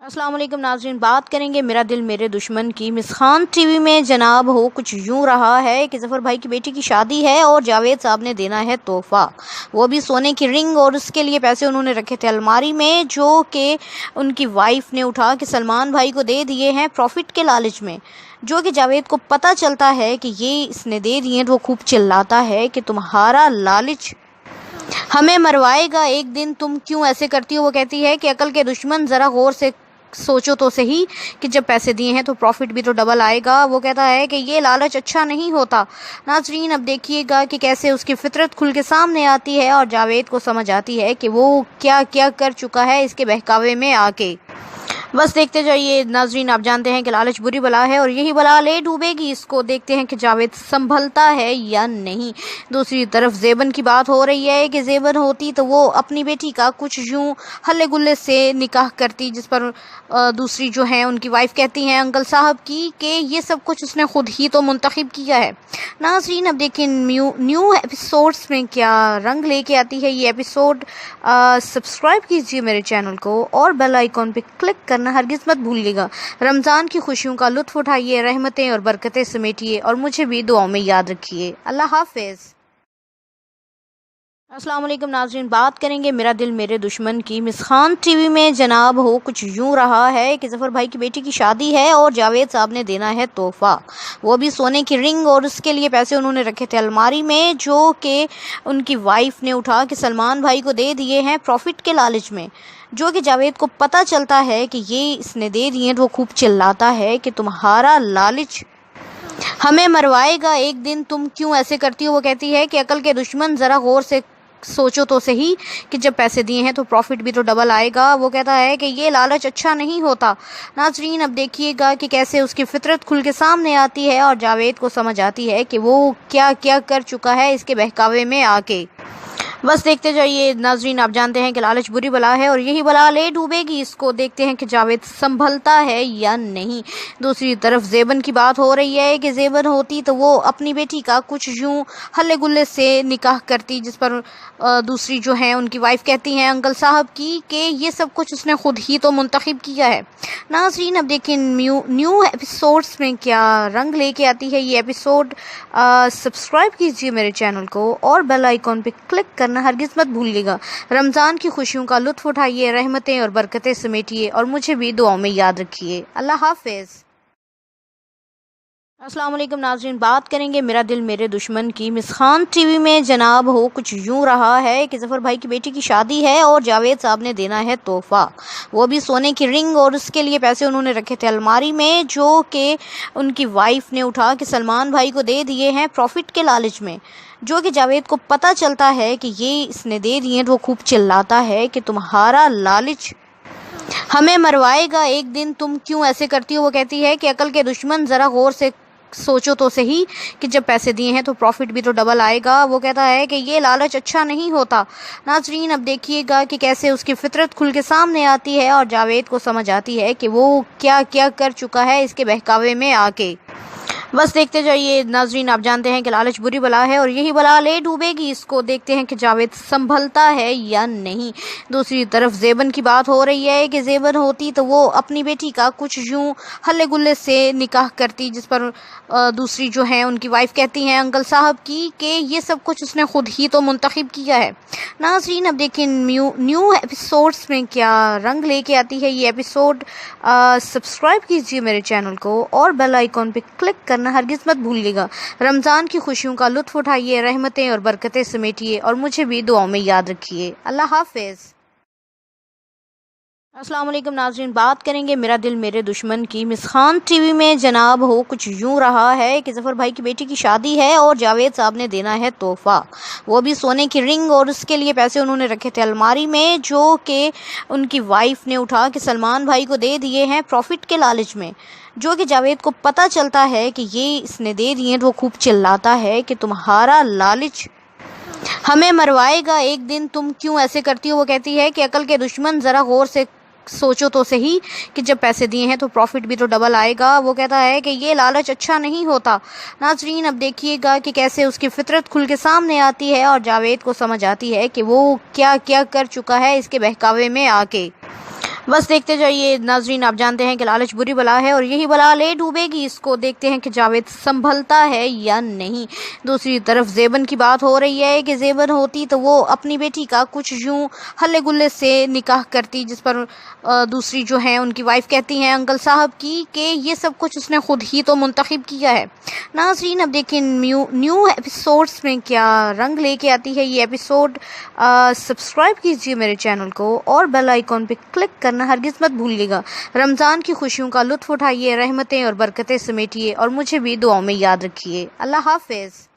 السلام علیکم ناظرین، بات کریں گے میرا دل میرے دشمن کی۔ مسخان ٹی وی میں جناب ہو کچھ یوں رہا ہے کہ ظفر بھائی کی بیٹی کی شادی ہے اور جاوید صاحب نے دینا ہے تحفہ، وہ بھی سونے کی رنگ، اور اس کے لیے پیسے انہوں نے رکھے تھے الماری میں، جو کہ ان کی وائف نے اٹھا کے سلمان بھائی کو دے دیے ہیں پروفٹ کے لالچ میں۔ جو کہ جاوید کو پتہ چلتا ہے کہ یہ اس نے دے دیے، تو وہ خوب چلاتا ہے کہ تمہارا لالچ ہمیں مروائے گا ایک دن، تم کیوں ایسے کرتی ہو۔ وہ کہتی ہے کہ عقل کے دشمن ذرا غور سے سوچو تو صحیح کہ جب پیسے دیے ہیں تو پروفٹ بھی تو ڈبل آئے گا۔ وہ کہتا ہے کہ یہ لالچ اچھا نہیں ہوتا۔ ناظرین اب دیکھیے گا کہ کیسے اس کی فطرت کھل کے سامنے آتی ہے اور جاوید کو سمجھ آتی ہے کہ وہ کیا کیا کر چکا ہے اس کے بہکاوے میں آ کے۔ بس دیکھتے جائیے ناظرین، آپ جانتے ہیں کہ لالچ بری بلا ہے اور یہی بلا لے ڈوبے گی اس کو۔ دیکھتے ہیں کہ جاوید سنبھلتا ہے یا نہیں۔ دوسری طرف زیبن کی بات ہو رہی ہے کہ زیبن ہوتی تو وہ اپنی بیٹی کا کچھ یوں ہلے گلے سے نکاح کرتی، جس پر دوسری جو ہیں ان کی وائف کہتی ہیں انکل صاحب کی کہ یہ سب کچھ اس نے خود ہی تو منتخب کیا ہے۔ ناظرین اب دیکھیں نیو ایپیسوڈز میں کیا رنگ لے کے آتی ہے یہ ایپیسوڈ۔ سبسکرائب کیجیے میرے چینل کو اور بیل آئیکن پہ کلک کرنا ہرگز مت بھولیے گا۔ رمضان کی خوشیوں کا لطف اٹھائیے، رحمتیں اور برکتیں سمیٹیے اور مجھے بھی دعاؤں میں یاد رکھیے۔ اللہ حافظ۔ السلام علیکم ناظرین، بات کریں گے میرا دل میرے دشمن کی۔ مسخان ٹی وی میں جناب ہو کچھ یوں رہا ہے کہ ظفر بھائی کی بیٹی کی شادی ہے اور جاوید صاحب نے دینا ہے تحفہ، وہ بھی سونے کی رنگ، اور اس کے لیے پیسے انہوں نے رکھے تھے الماری میں، جو کہ ان کی وائف نے اٹھا کے سلمان بھائی کو دے دیے ہیں پروفٹ کے لالچ میں۔ جو کہ جاوید کو پتہ چلتا ہے کہ یہ اس نے دے دیے، تو وہ خوب چلاتا ہے کہ تمہارا لالچ ہمیں مروائے گا ایک دن، تم کیوں ایسے کرتی ہو۔ وہ کہتی ہے کہ عقل کے دشمن ذرا غور سے سوچو تو صحیح کہ جب پیسے دیے ہیں تو پروفٹ بھی تو ڈبل آئے گا۔ وہ کہتا ہے کہ یہ لالچ اچھا نہیں ہوتا۔ ناظرین اب دیکھیے گا کہ کیسے اس کی فطرت کھل کے سامنے آتی ہے اور جاوید کو سمجھ آتی ہے کہ وہ کیا کیا کر چکا ہے اس کے بہکاوے میں آ کے۔ بس دیکھتے جائیے ناظرین، آپ جانتے ہیں کہ لالچ بری بلا ہے اور یہی بلا لے ڈوبے گی اس کو۔ دیکھتے ہیں کہ جاوید سنبھلتا ہے یا نہیں۔ دوسری طرف زیبن کی بات ہو رہی ہے کہ زیبن ہوتی تو وہ اپنی بیٹی کا کچھ یوں ہلے گلے سے نکاح کرتی، جس پر دوسری جو ہیں ان کی وائف کہتی ہیں انکل صاحب کی کہ یہ سب کچھ اس نے خود ہی تو منتخب کیا ہے۔ ناظرین اب دیکھیں نیو ایپیسوڈز میں کیا رنگ لے کے آتی ہے یہ ایپیسوڈ۔ سبسکرائب کیجیے میرے چینل کو اور بیل آئیکن پہ کلک کرنا ہرگز مت بھولیے گا۔ رمضان کی خوشیوں کا لطف اٹھائیے، رحمتیں اور برکتیں سمیٹیے اور مجھے بھی دعاؤں میں یاد رکھیے۔ اللہ حافظ۔ السلام علیکم ناظرین، بات کریں گے میرا دل میرے دشمن کی۔ مسخان ٹی وی میں جناب ہو کچھ یوں رہا ہے کہ ظفر بھائی کی بیٹی کی شادی ہے اور جاوید صاحب نے دینا ہے تحفہ، وہ بھی سونے کی رنگ، اور اس کے لیے پیسے انہوں نے رکھے تھے الماری میں، جو کہ ان کی وائف نے اٹھا کے سلمان بھائی کو دے دیے ہیں پروفٹ کے لالچ میں۔ جو کہ جاوید کو پتہ چلتا ہے کہ یہ اس نے دے دیے، تو وہ خوب چلاتا ہے کہ تمہارا لالچ ہمیں مروائے گا ایک دن، تم کیوں ایسے کرتی ہو۔ وہ کہتی ہے کہ عقل کے دشمن ذرا غور سے سوچو تو صحیح کہ جب پیسے دیے ہیں تو پروفٹ بھی تو ڈبل آئے گا۔ وہ کہتا ہے کہ یہ لالچ اچھا نہیں ہوتا۔ ناظرین اب دیکھیے گا کہ کیسے اس کی فطرت کھل کے سامنے آتی ہے اور جاوید کو سمجھ آتی ہے کہ وہ کیا کیا کر چکا ہے اس کے بہکاوے میں آ کے۔ بس دیکھتے جائیے ناظرین، آپ جانتے ہیں کہ لالچ بری بلا ہے اور یہی بلا لے ڈوبے گی اس کو۔ دیکھتے ہیں کہ جاوید سنبھلتا ہے یا نہیں۔ دوسری طرف زیبن کی بات ہو رہی ہے کہ زیبن ہوتی تو وہ اپنی بیٹی کا کچھ یوں ہلے گلے سے نکاح کرتی، جس پر دوسری جو ہیں ان کی وائف کہتی ہیں انکل صاحب کی کہ یہ سب کچھ اس نے خود ہی تو منتخب کیا ہے۔ ناظرین اب دیکھیں نیو ایپیسوڈز میں کیا رنگ لے کے آتی ہے یہ ایپیسوڈ۔ سبسکرائب کیجیے میرے چینل کو اور بیل آئیکن پہ کلک کرنا ہرگز مت بھولیے گا۔ رمضان کی خوشیوں کا لطف اٹھائیے، رحمتیں اور برکتیں سمیٹیے اور مجھے بھی دعاؤں میں یاد رکھیے۔ اللہ حافظ۔ السلام علیکم ناظرین، بات کریں گے میرا دل میرے دشمن کی۔ مسخان ٹی وی میں جناب ہو کچھ یوں رہا ہے کہ ظفر بھائی کی بیٹی کی شادی ہے اور جاوید صاحب نے دینا ہے تحفہ، وہ بھی سونے کی رنگ، اور اس کے لیے پیسے انہوں نے رکھے تھے الماری میں، جو کہ ان کی وائف نے اٹھا کے سلمان بھائی کو دے دیے ہیں پروفٹ کے لالچ میں۔ جو کہ جاوید کو پتہ چلتا ہے کہ یہ اس نے دے دیے، تو وہ خوب چلاتا ہے کہ تمہارا لالچ ہمیں مروائے گا ایک دن، تم کیوں ایسے کرتی ہو۔ وہ کہتی ہے کہ عقل کے دشمن ذرا غور سے سوچو تو صحیح کہ جب پیسے دیے ہیں تو پروفٹ بھی تو ڈبل آئے گا۔ وہ کہتا ہے کہ یہ لالچ اچھا نہیں ہوتا۔ ناظرین اب دیکھیے گا کہ کیسے اس کی فطرت کھل کے سامنے آتی ہے اور جاوید کو سمجھ آتی ہے کہ وہ کیا کیا کر چکا ہے اس کے بہکاوے میں آ کے۔ بس دیکھتے جائیے ناظرین، آپ جانتے ہیں کہ لالچ بری بلا ہے اور یہی بلا لے ڈوبے گی اس کو۔ دیکھتے ہیں کہ جاوید سنبھلتا ہے یا نہیں۔ دوسری طرف زیبن کی بات ہو رہی ہے کہ زیبن ہوتی تو وہ اپنی بیٹی کا کچھ یوں ہلے گلے سے نکاح کرتی، جس پر دوسری جو ہیں ان کی وائف کہتی ہیں انکل صاحب کی کہ یہ سب کچھ اس نے خود ہی تو منتخب کیا ہے۔ ناظرین اب دیکھیں نیو ایپیسوڈز میں کیا رنگ لے کے آتی ہے یہ ایپیسوڈ۔ سبسکرائب کیجیے میرے چینل کو اور بیل آئیکن پہ کلک کرنا ہرگز مت بھولیے گا۔ رمضان کی خوشیوں کا لطف اٹھائیے، رحمتیں اور برکتیں سمیٹیے اور مجھے بھی دعاؤں میں یاد رکھیے۔ اللہ حافظ۔